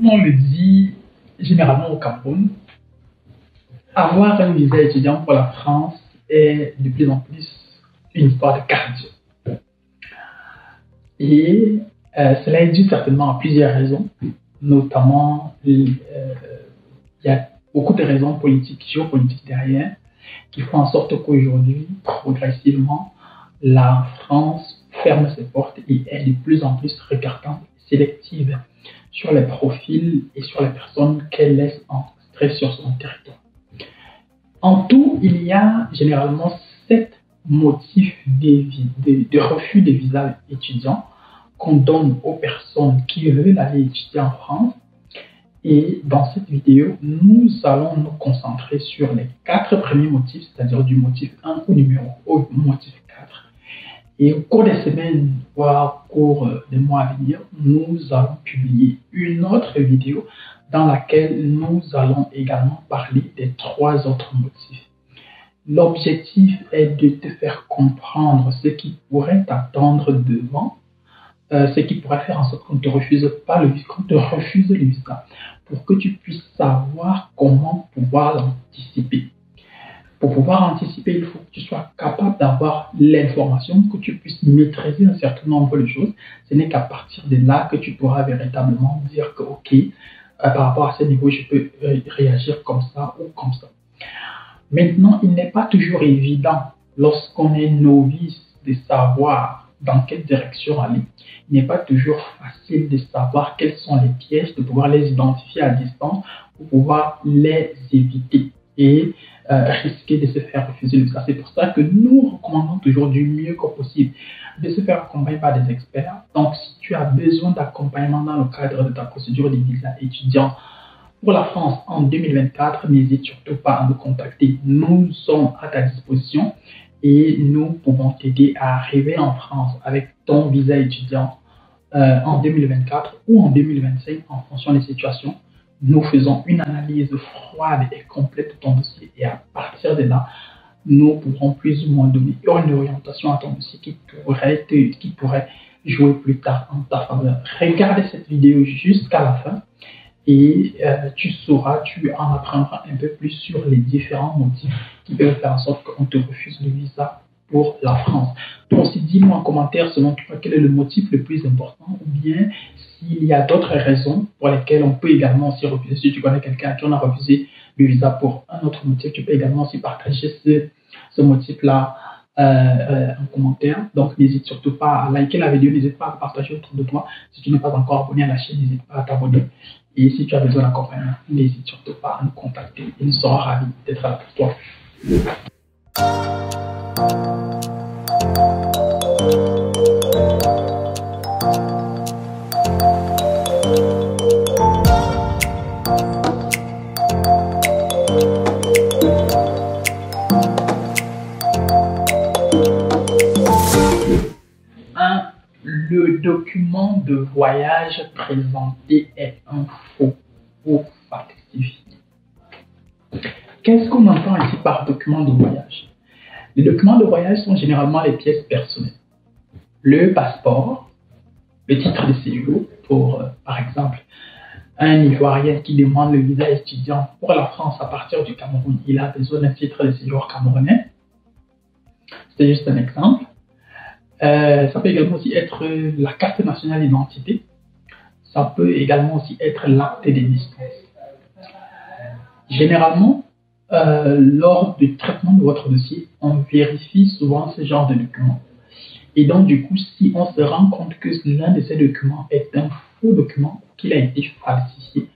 on le dit généralement au Cameroun, avoir un visa étudiant pour la France est de plus en plus une histoire de cardio. Et cela est dû certainement à plusieurs raisons, notamment il y a beaucoup de raisons politiques, géopolitiques derrière, qui font en sorte qu'aujourd'hui, progressivement, la France ferme ses portes et est de plus en plus regardante et sélective sur les profils et sur les personnes qu'elle laisse entrer sur son territoire. En tout, il y a généralement 7 motifs de refus des visas étudiants qu'on donne aux personnes qui veulent aller étudier en France. Et dans cette vidéo, nous allons nous concentrer sur les 4 premiers motifs, c'est-à-dire du motif 1 au motif 4. Et au cours des semaines, voire au cours des mois à venir, nous allons publier une autre vidéo dans laquelle nous allons également parler des 3 autres motifs. L'objectif est de te faire comprendre ce qui pourrait t'attendre devant, ce qui pourrait faire en sorte qu'on ne te refuse pas le visa, qu'on te refuse le visa, pour que tu puisses savoir comment pouvoir l'anticiper. Pour pouvoir anticiper, il faut que tu sois capable d'avoir l'information, que tu puisses maîtriser un certain nombre de choses. Ce n'est qu'à partir de là que tu pourras véritablement dire que, ok, par rapport à ce niveau, je peux réagir comme ça ou comme ça. Maintenant, il n'est pas toujours évident, lorsqu'on est novice, de savoir dans quelle direction aller. Il n'est pas toujours facile de savoir quels sont les pièges, de pouvoir les identifier à distance pour pouvoir les éviter et risquer de se faire refuser le visa. C'est pour ça que nous recommandons toujours du mieux que possible de se faire accompagner par des experts. Donc, si tu as besoin d'accompagnement dans le cadre de ta procédure de visa étudiant pour la France en 2024, n'hésite surtout pas à nous contacter. Nous sommes à ta disposition et nous pouvons t'aider à arriver en France avec ton visa étudiant en 2024 ou en 2025 en fonction des situations. Nous faisons une analyse froide et complète de ton dossier et à partir de là, nous pourrons plus ou moins donner une orientation à ton dossier qui pourrait jouer plus tard en ta faveur. Regardez cette vidéo jusqu'à la fin et tu en apprendras un peu plus sur les différents motifs qui peuvent faire en sorte qu'on te refuse le visa pour la France. Toi aussi, dis-moi en commentaire selon toi quel est le motif le plus important ou bien s'il y a d'autres raisons pour lesquelles on peut également aussi refuser. Si tu connais quelqu'un qui en a refusé le visa pour un autre motif, tu peux également aussi partager ce motif-là en commentaire. Donc, n'hésite surtout pas à liker la vidéo, n'hésite pas à partager autour de toi. Si tu n'es pas encore abonné à la chaîne, n'hésite pas à t'abonner. Et si tu as besoin d'accompagnement, n'hésite surtout pas à nous contacter et nous serons ravis d'être là pour toi. Le document de voyage présenté est un faux ou falsifié. Qu'est-ce qu'on entend ici par document de voyage? Les documents de voyage sont généralement les pièces personnelles. Le passeport, le titre de séjour pour, par exemple, un Ivoirien qui demande le visa étudiant pour la France à partir du Cameroun, il a besoin d'un titre de séjour camerounais. C'est juste un exemple. Ça peut également aussi être la carte nationale d'identité. Ça peut également aussi être l'acte de naissance. Généralement, lors du traitement de votre dossier, on vérifie souvent ce genre de documents. Et donc, du coup, si on se rend compte que l'un de ces documents est un faux document, qu'il a été falsifié,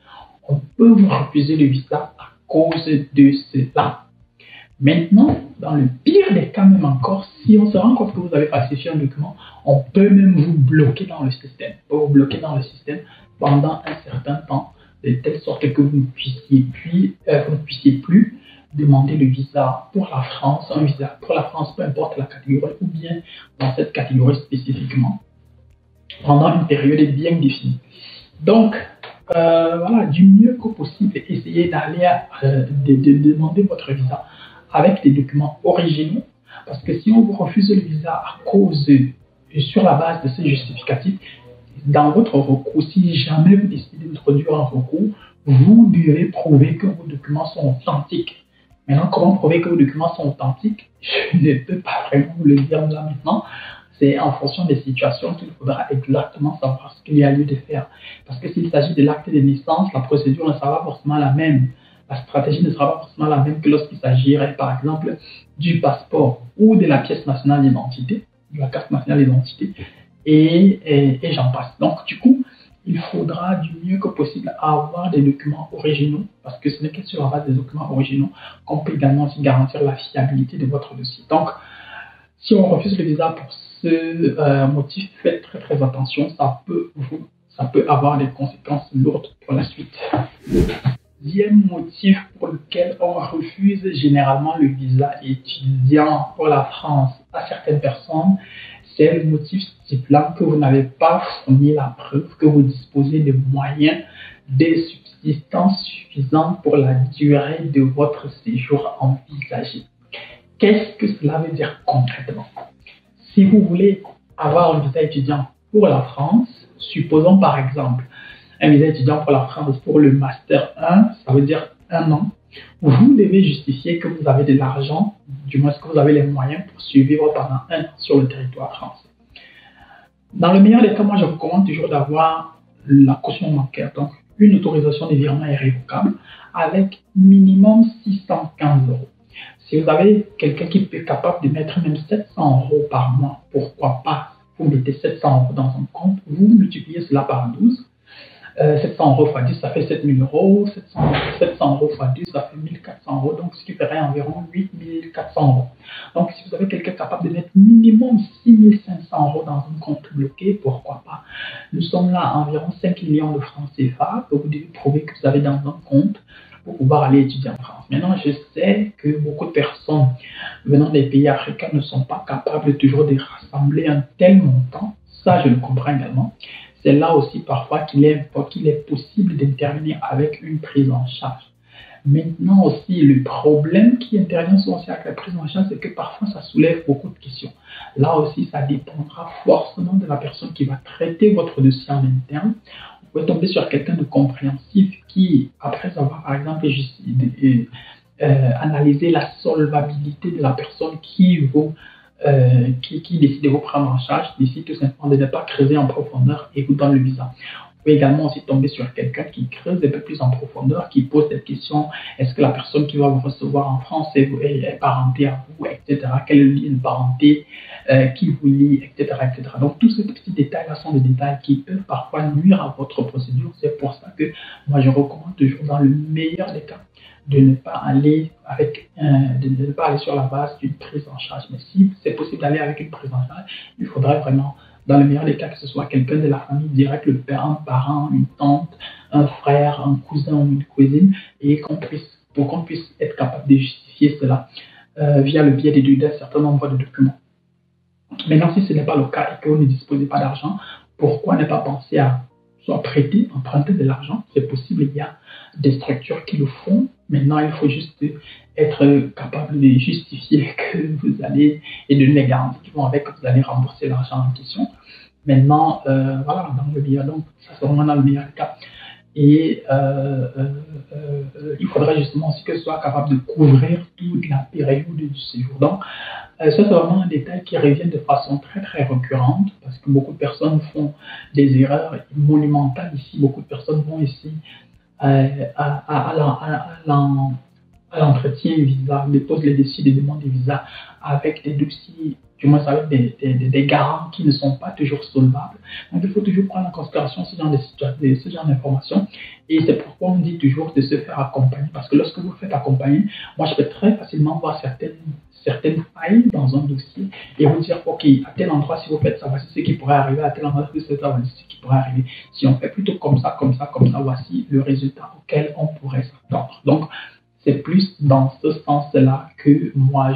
on peut vous refuser le visa à cause de cela. Maintenant, dans le pire des cas, même encore, si on se rend compte que vous avez falsifié un document, on peut même vous bloquer dans le système. On peut vous bloquer dans le système pendant un certain temps, de telle sorte que vous ne puissiez plus demander le visa pour la France, un visa pour la France, peu importe la catégorie, ou bien dans cette catégorie spécifiquement, pendant une période bien définie. Donc, voilà, du mieux que possible, essayez d'aller de demander votre visa avec des documents originaux, parce que si on vous refuse le visa sur la base de ces justificatifs, dans votre recours, si jamais vous décidez de introduire un recours, vous devez prouver que vos documents sont authentiques. Maintenant, comment prouver que vos documents sont authentiques? Je ne peux pas vraiment vous le dire là maintenant. C'est en fonction des situations qu'il faudra exactement savoir ce qu'il y a lieu de faire. Parce que s'il s'agit de l'acte de naissance, la procédure ne sera pas forcément la même. La stratégie ne sera pas forcément la même que lorsqu'il s'agirait, par exemple, du passeport ou de la pièce nationale d'identité, de la carte nationale d'identité, et j'en passe. Donc, du coup, il faudra du mieux que possible avoir des documents originaux, parce que ce n'est que sur la base des documents originaux qu'on peut également aussi garantir la fiabilité de votre dossier. Donc, si on refuse le visa pour ce motif, faites très très attention, ça peut avoir des conséquences lourdes pour la suite. Deuxième motif pour lequel on refuse généralement le visa étudiant pour la France à certaines personnes, c'est le motif stipulant que vous n'avez pas fourni la preuve que vous disposez de moyens de subsistance suffisants pour la durée de votre séjour envisagé. Qu'est-ce que cela veut dire concrètement? Si vous voulez avoir un visa étudiant pour la France, supposons par exemple un visa étudiant pour la France pour le Master 1, ça veut dire 1 an, vous devez justifier que vous avez de l'argent, du moins que vous avez les moyens pour survivre pendant 1 an sur le territoire français. Dans le meilleur des cas, moi je recommande toujours d'avoir la caution bancaire, donc une autorisation de virement irrévocable avec minimum 615 €. Si vous avez quelqu'un qui est capable de mettre même 700 € par mois, pourquoi pas, vous mettez 700 € dans un compte, vous multipliez cela par 12, 700 € x 10, ça fait 7 000 €, 700 € x 10, ça fait 1 400 €, donc ce qui ferait environ 8 400 €. Donc si vous avez quelqu'un capable de mettre minimum 6 500 € dans un compte bloqué, pourquoi pas. Nous sommes là à environ 5 millions de francs CFA que vous devez prouver que vous avez dans un compte pour pouvoir aller étudier en France. Maintenant, je sais que beaucoup de personnes venant des pays africains ne sont pas capables toujours de rassembler un tel montant. Ça, je le comprends également. C'est là aussi parfois qu'il est possible d'intervenir avec une prise en charge. Maintenant aussi, le problème qui intervient souvent avec la prise en charge, c'est que parfois ça soulève beaucoup de questions. Là aussi, ça dépendra forcément de la personne qui va traiter votre dossier en interne. Vous pouvez tomber sur quelqu'un de compréhensif qui, après avoir par exemple analysé la solvabilité de la personne qui décide de vous prendre en charge, décide tout simplement de ne pas creuser en profondeur et vous donne le visa. Vous pouvez également aussi tomber sur quelqu'un qui creuse un peu plus en profondeur, qui pose des questions. Est-ce que la personne qui va vous recevoir en France est parentée à vous, etc. Quel est le lien de parenté qui vous lie, etc., etc. Donc, tous ces petits détails-là sont des détails qui peuvent parfois nuire à votre procédure. C'est pour ça que moi, je recommande toujours, dans le meilleur des cas, de ne pas aller sur la base d'une prise en charge. Mais si c'est possible d'aller avec une prise en charge, il faudrait vraiment, dans le meilleur des cas, que ce soit quelqu'un de la famille direct, le père, un parent, une tante, un frère, un cousin ou une cousine, et pour qu'on puisse être capable de justifier cela via le biais d'un certain nombre de documents. Maintenant, si ce n'est pas le cas et que vous ne disposez pas d'argent, pourquoi ne pas penser à soit prêter, emprunter de l'argent? C'est possible, il y a des structures qui le font. Maintenant, il faut juste être capable de justifier que vous allez, et de donner garanties qui vont avec, que vous allez rembourser l'argent en question. Maintenant, voilà, dans le meilleur, donc ça c'est vraiment dans le meilleur cas. Et il faudrait justement aussi que ce soit capable de couvrir toute la période du séjour. Donc, ça c'est vraiment un détail qui revient de façon très très récurrente parce que beaucoup de personnes font des erreurs monumentales ici. Beaucoup de personnes vont ici à l'entretien visa, déposent les dossiers de demande de visa avec des dossiers, du moins avec des garants qui ne sont pas toujours solvables. Donc il faut toujours prendre en considération ce genre d'informations et c'est pourquoi on dit toujours de se faire accompagner parce que lorsque vous faites accompagner, moi je peux très facilement voir certaines failles dans un dossier et vous dire ok, à tel endroit si vous faites ça, voici ce qui pourrait arriver, à tel endroit si vous faites ça, voici ce qui pourrait arriver. Si on fait plutôt comme ça, voici le résultat auquel on pourrait s'attendre. Donc c'est plus dans ce sens-là que moi,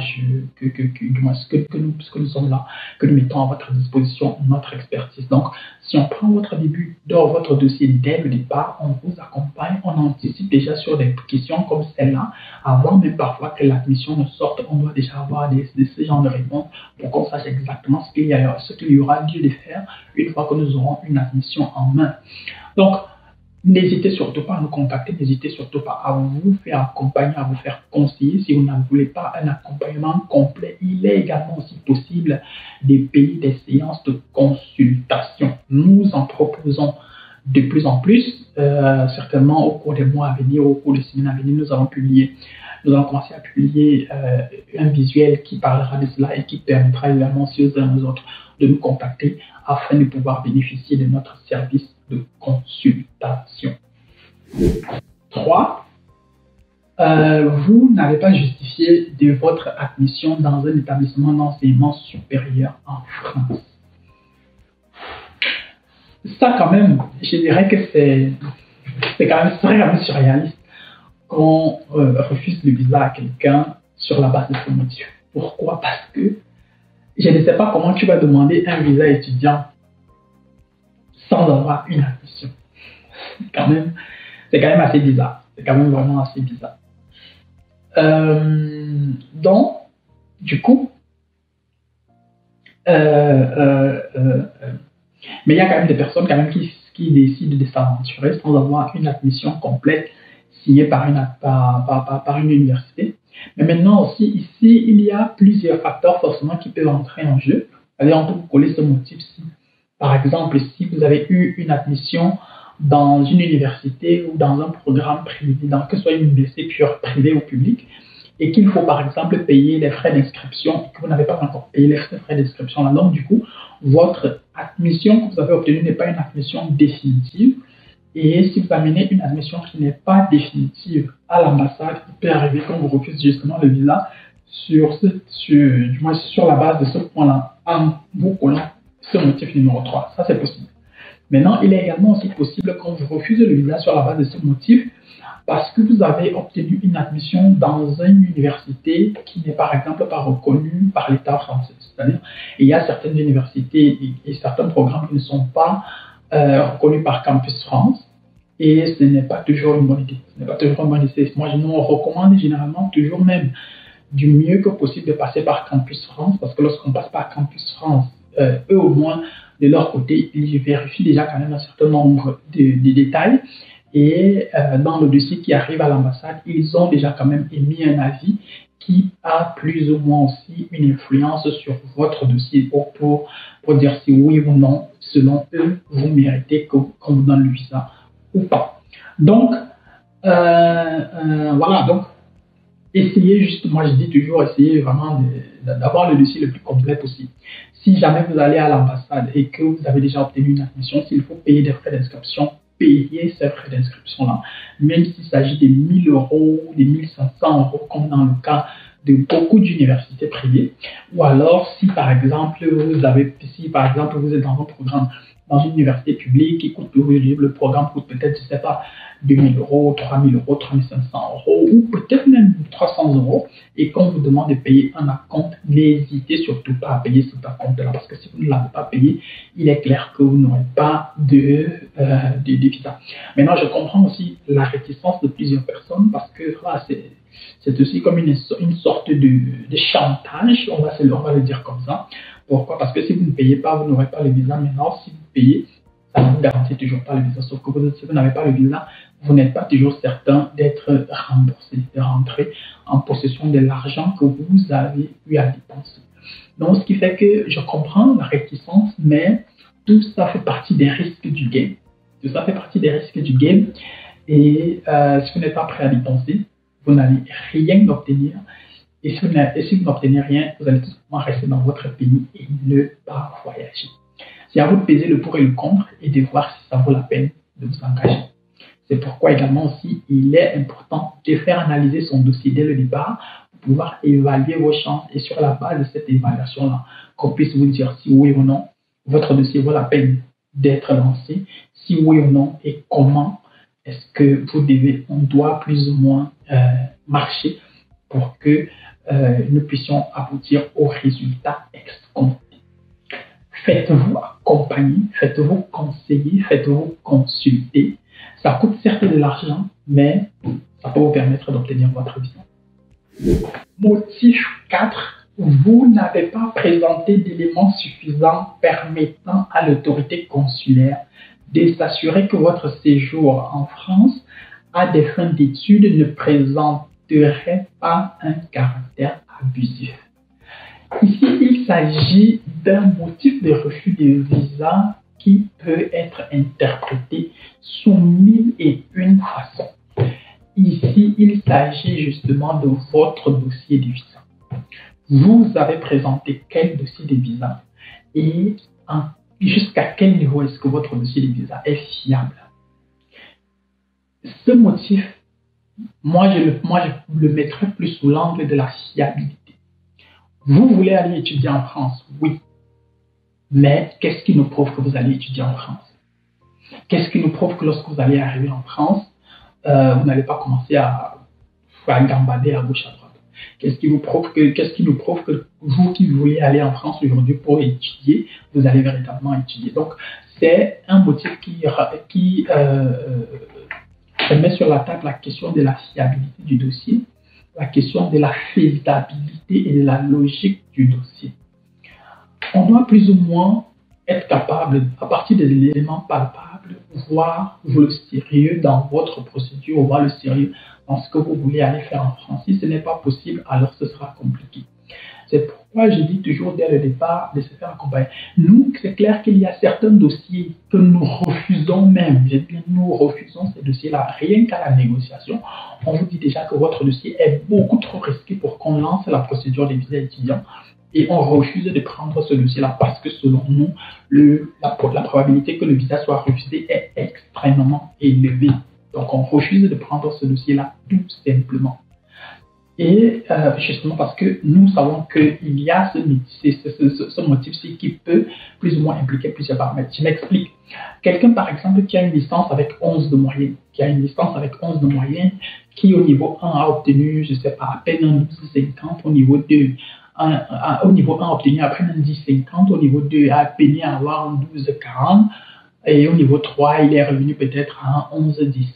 que nous sommes là, que nous mettons à votre disposition notre expertise. Donc, si on prend votre début dans votre dossier dès le départ, on vous accompagne, on anticipe déjà sur des questions comme celle-là, avant même parfois que l'admission ne sorte, on doit déjà avoir ce genre de réponses pour qu'on sache exactement ce qu'il y aura lieu de faire une fois que nous aurons une admission en main. Donc, n'hésitez surtout pas à nous contacter, n'hésitez surtout pas à vous faire accompagner, à vous faire conseiller. Si vous n'en voulez pas un accompagnement complet, il est également aussi possible de payer des séances de consultation. Nous en proposons de plus en plus, certainement au cours des mois à venir, au cours des semaines à venir, nous allons commencer à publier un visuel qui parlera de cela et qui permettra également aussi aux uns aux autres de nous contacter afin de pouvoir bénéficier de notre service de consultation. 3. Vous n'avez pas justifié de votre admission dans un établissement d'enseignement supérieur en France. Ça, quand même, je dirais que c'est quand même surréaliste qu'on refuse le visa à quelqu'un sur la base de ce motif. Pourquoi? Parce que je ne sais pas comment tu vas demander un visa étudiant sans avoir une admission. C'est quand même assez bizarre. C'est quand même vraiment assez bizarre. Donc, du coup, mais il y a quand même des personnes qui décident de s'aventurer sans avoir une admission complète signée par une université. Mais maintenant aussi, ici, il y a plusieurs facteurs forcément qui peuvent entrer en jeu. C'est-à-dire, on peut vous coller ce motif-ci. Par exemple, si vous avez eu une admission dans une université ou dans un programme privé, que ce soit une université pure privée ou publique, et qu'il faut par exemple payer les frais d'inscription et que vous n'avez pas encore payé les frais d'inscription là, donc du coup, votre admission que vous avez obtenue n'est pas une admission définitive. Et si vous amenez une admission qui n'est pas définitive à l'ambassade, il peut arriver qu'on vous refuse justement le visa sur la base de ce point-là, en vous collant ce motif numéro 3. Ça, c'est possible. Maintenant, il est également aussi possible qu'on vous refuse le visa sur la base de ce motif parce que vous avez obtenu une admission dans une université qui n'est par exemple pas reconnue par l'État français. C'est-à-dire, il y a certaines universités et certains programmes qui ne sont pas reconnus par Campus France et ce n'est pas toujours une bonne idée. Ce n'est pas toujours une bonne idée. Moi, je nous recommande généralement toujours même du mieux que possible de passer par Campus France parce que lorsqu'on passe par Campus France, eux au moins, de leur côté, ils vérifient déjà quand même un certain nombre de détails et dans le dossier qui arrive à l'ambassade, ils ont déjà quand même émis un avis qui a plus ou moins aussi une influence sur votre dossier pour dire si oui ou non, selon eux, vous méritez qu'on vous donne le visa ou pas. Donc, voilà, donc essayez justement, je dis toujours, essayez vraiment d'avoir le dossier le plus complet possible. Si jamais vous allez à l'ambassade et que vous avez déjà obtenu une admission, s'il faut payer des frais d'inscription, payez ces frais d'inscription-là. Même s'il s'agit de 1 000 euros, de 1 500 euros, comme dans le cas de beaucoup d'universités privées. Ou alors, si par exemple, vous êtes dans un programme dans une université publique qui coûte, le programme coûte peut-être, je ne sais pas, 2 000 euros, 3 000 euros, 3 500 euros, ou peut-être même 300 euros, et qu'on vous demande de payer un acompte, n'hésitez surtout pas à payer cet acompte-là, parce que si vous ne l'avez pas payé, il est clair que vous n'aurez pas de visa. Maintenant, je comprends aussi la réticence de plusieurs personnes, parce que voilà, c'est aussi comme une sorte de chantage, on va le dire comme ça. Pourquoi? Parce que si vous ne payez pas, vous n'aurez pas le visa. Maintenant, si vous payez, ça ne vous garantit toujours pas le visa. Sauf que si vous n'avez pas le visa, vous n'êtes pas toujours certain d'être remboursé, de rentrer en possession de l'argent que vous avez eu à dépenser. Donc, ce qui fait que je comprends la réticence, mais tout ça fait partie des risques du game. Tout ça fait partie des risques du game. Et si vous n'êtes pas prêt à dépenser, vous n'allez rien obtenir. Et si vous n'obtenez rien, vous allez tout simplement rester dans votre pays et ne pas voyager. C'est à vous de peser le pour et le contre et de voir si ça vaut la peine de vous engager. C'est pourquoi également aussi, il est important de faire analyser son dossier dès le départ pour pouvoir évaluer vos chances et sur la base de cette évaluation-là, qu'on puisse vous dire si oui ou non, votre dossier vaut la peine d'être lancé, si oui ou non et comment est-ce que on doit plus ou moins marcher pour que nous puissions aboutir aux résultats escomptés. Faites-vous accompagner, faites-vous conseiller, faites-vous consulter. Ça coûte certes de l'argent, mais ça peut vous permettre d'obtenir votre visa. Motif 4. Vous n'avez pas présenté d'éléments suffisants permettant à l'autorité consulaire de s'assurer que votre séjour en France à des fins d'études ne présenterait pas un caractère abusif. Ici, il s'agit d'un motif de refus de visa qui peut être interprété sous 1001 façons. Ici, il s'agit justement de votre dossier de visa. Vous avez présenté quel dossier de visa et jusqu'à quel niveau est-ce que votre dossier de visa est fiable. Ce motif, moi je le mettrais plus sous l'angle de la fiabilité. Vous voulez aller étudier en France, oui. Mais qu'est-ce qui nous prouve que vous allez étudier en France? Qu'est-ce qui nous prouve que lorsque vous allez arriver en France, vous n'allez pas commencer à gambader à gauche à droite? Qu'est-ce qui nous prouve que vous qui voulez aller en France aujourd'hui pour étudier, vous allez véritablement étudier? Donc, c'est un motif qui met sur la table la question de la fiabilité du dossier, la question de la faisabilité et de la logique du dossier. On doit plus ou moins être capable, à partir des éléments palpables, voir le sérieux dans votre procédure, voir le sérieux dans ce que vous voulez aller faire en France. Si ce n'est pas possible, alors ce sera compliqué. C'est pourquoi je dis toujours dès le départ de se faire accompagner. Nous, c'est clair qu'il y a certains dossiers que nous refusons même. Nous refusons ces dossiers-là. Rien qu'à la négociation, on vous dit déjà que votre dossier est beaucoup trop risqué pour qu'on lance la procédure des visas étudiants. Et on refuse de prendre ce dossier-là parce que selon nous, la probabilité que le visa soit refusé est extrêmement élevée. Donc on refuse de prendre ce dossier-là tout simplement. Et justement parce que nous savons qu'il y a ce motif-ci qui peut plus ou moins impliquer plusieurs paramètres. Je m'explique. Quelqu'un par exemple qui a une licence avec 11 de moyenne, qui au niveau 1 a obtenu, je ne sais pas, à peine un 12,50, au niveau 2, au niveau 1 a obtenu à peine un 10,50, au niveau 2 a peiné à avoir un 12,40, et au niveau 3 il est revenu peut-être à un 11,10.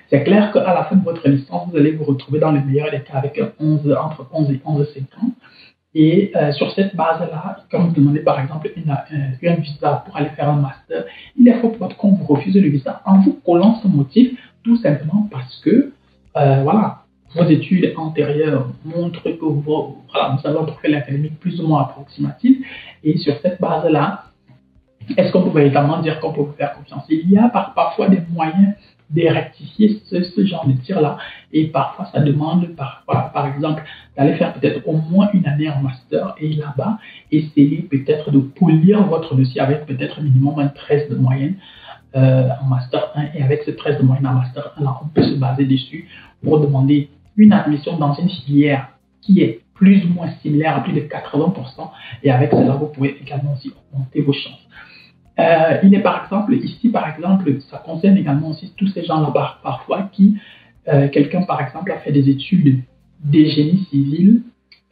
C'est clair qu'à la fin de votre licence, vous allez vous retrouver dans le meilleur des cas avec entre 11 et 11,50. Et sur cette base-là, quand vous demandez par exemple un visa pour aller faire un master, il est fort probable qu'on vous refuse le visa en vous collant ce motif, tout simplement parce que, vos études antérieures montrent que vous avez un profil académique plus ou moins approximatif. Et sur cette base-là, est-ce qu'on peut véritablement dire qu'on peut vous faire confiance? Il y a parfois des moyens de rectifier ce genre de tir-là. Et parfois, ça demande, par exemple, d'aller faire peut-être au moins une année en master et là-bas, essayer peut-être de polir votre dossier avec peut-être minimum un 13 de moyenne en master 1. Et avec ce 13 de moyenne en master 1, là, on peut se baser dessus pour demander une admission dans une filière qui est plus ou moins similaire à plus de 80%. Et avec cela, vous pouvez également aussi augmenter vos chances. Il est par exemple, ici par exemple, ça concerne également aussi tous ces gens là-bas parfois qui, quelqu'un par exemple a fait des études de génie civil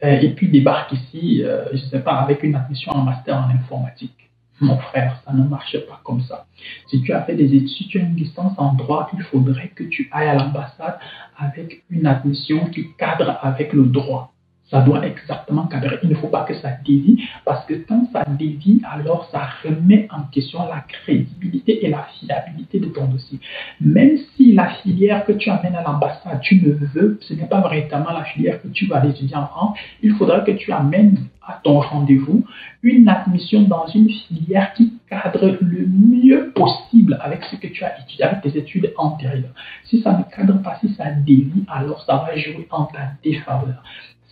et puis débarque ici, je ne sais pas, avec une admission en master en informatique. Mon frère, ça ne marche pas comme ça. Si tu as fait des études, si tu as une licence en droit, il faudrait que tu ailles à l'ambassade avec une admission qui cadre avec le droit. Ça doit exactement cadrer. Il ne faut pas que ça dévie, parce que quand ça dévie, alors ça remet en question la crédibilité et la fiabilité de ton dossier. Même si la filière que tu amènes à l'ambassade, tu ne veux, ce n'est pas véritablement la filière que tu vas étudier en France, il faudra que tu amènes à ton rendez-vous une admission dans une filière qui cadre le mieux possible avec ce que tu as étudié, avec tes études antérieures. Si ça ne cadre pas, si ça dévie, alors ça va jouer en ta défaveur.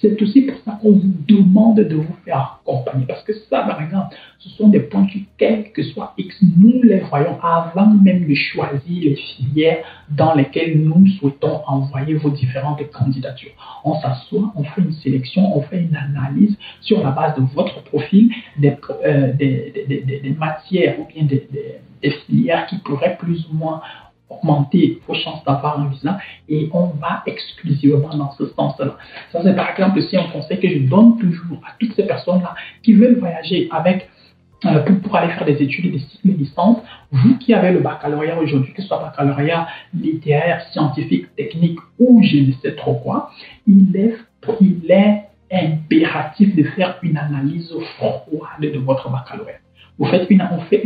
C'est aussi pour ça qu'on vous demande de vous faire accompagner. Parce que ça, par exemple, ce sont des points qui, quel que soit X, nous les voyons avant même de choisir les filières dans lesquelles nous souhaitons envoyer vos différentes candidatures. On s'assoit, on fait une sélection, on fait une analyse sur la base de votre profil, des matières ou bien des filières qui pourraient plus ou moins augmenter vos chances d'avoir un visa et on va exclusivement dans ce sens-là. Ça, c'est par exemple aussi un conseil que je donne toujours à toutes ces personnes-là qui veulent voyager avec pour aller faire des études et des cycles de licence. Vous qui avez le baccalauréat aujourd'hui, que ce soit baccalauréat littéraire, scientifique, technique ou je ne sais trop quoi, il est impératif de faire une analyse froide de votre baccalauréat. on fait une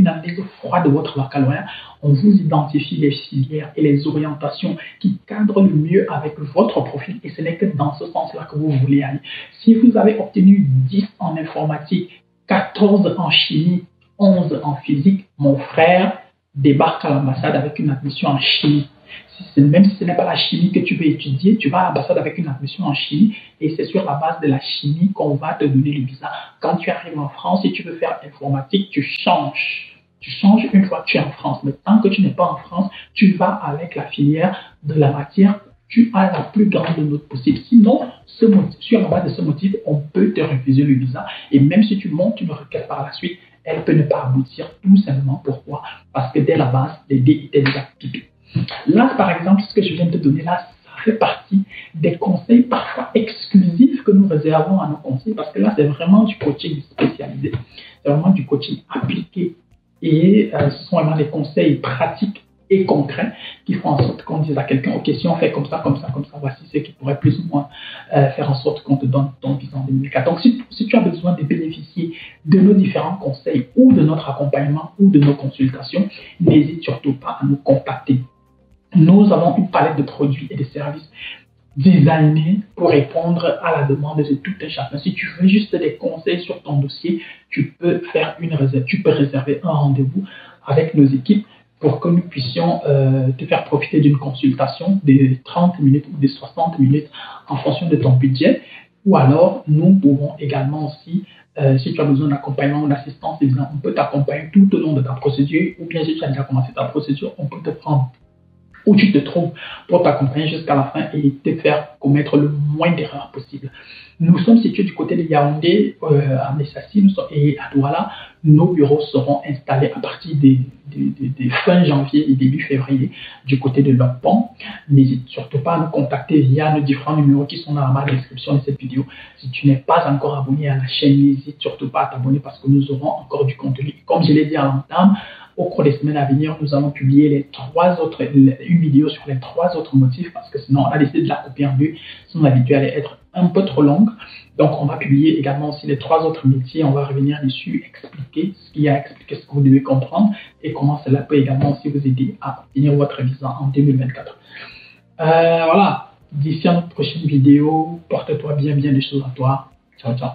analyse froide de votre baccalauréat, on vous identifie les filières et les orientations qui cadrent le mieux avec votre profil et ce n'est que dans ce sens-là que vous voulez aller. Si vous avez obtenu 10 en informatique, 14 en chimie, 11 en physique, mon frère débarque à l'ambassade avec une admission en chimie. Même si ce n'est pas la chimie que tu veux étudier, tu vas à l'ambassade avec une admission en chimie et c'est sur la base de la chimie qu'on va te donner le visa. Quand tu arrives en France, si tu veux faire informatique, tu changes. Tu changes une fois que tu es en France. Mais tant que tu n'es pas en France, tu vas avec la filière de la matière. Tu as la plus grande note possible. Sinon, sur la base de ce motif, on peut te refuser le visa. Et même si tu montes une requête par la suite, elle peut ne pas aboutir tout simplement. Pourquoi? Parce que dès la base, les dés étaient déjà pipés. Là, par exemple, ce que je viens de te donner là, ça fait partie des conseils parfois exclusifs que nous réservons à nos conseils parce que là, c'est vraiment du coaching spécialisé. C'est vraiment du coaching appliqué et ce sont vraiment des conseils pratiques et concrets qui font en sorte qu'on dise à quelqu'un, ok, si on fait comme ça, voici ce qui pourrait plus ou moins faire en sorte qu'on te donne ton visa en 2004. Donc, si tu as besoin de bénéficier de nos différents conseils ou de notre accompagnement ou de nos consultations, n'hésite surtout pas à nous contacter. Nous avons une palette de produits et de services designés pour répondre à la demande de tout un chacun. Si tu veux juste des conseils sur ton dossier, tu peux réserver un rendez-vous avec nos équipes pour que nous puissions te faire profiter d'une consultation de 30 minutes ou de 60 minutes en fonction de ton budget. Ou alors, nous pouvons également aussi, si tu as besoin d'accompagnement ou d'assistance, on peut t'accompagner tout au long de ta procédure, ou bien si tu as déjà commencé ta procédure, on peut te prendre où tu te trouves pour t'accompagner jusqu'à la fin et te faire commettre le moins d'erreurs possible. Nous sommes situés du côté de Yaoundé, à Messassi et à Douala. Nos bureaux seront installés à partir des fin janvier et début février du côté de Lopon. N'hésite surtout pas à nous contacter via nos différents numéros qui sont dans la description de cette vidéo. Si tu n'es pas encore abonné à la chaîne, n'hésite surtout pas à t'abonner parce que nous aurons encore du contenu. Comme je l'ai dit à l'entame, au cours des semaines à venir, nous allons publier une vidéo sur les 3 autres motifs parce que sinon on a décidé de la couper en 2. Sinon la vidéo allait être un peu trop longue. Donc on va publier également aussi les 3 autres métiers. On va revenir dessus, expliquer ce que vous devez comprendre et comment cela peut également aussi vous aider à obtenir votre visa en 2024. Voilà. D'ici à notre prochaine vidéo, porte-toi bien des choses à toi. Ciao, ciao.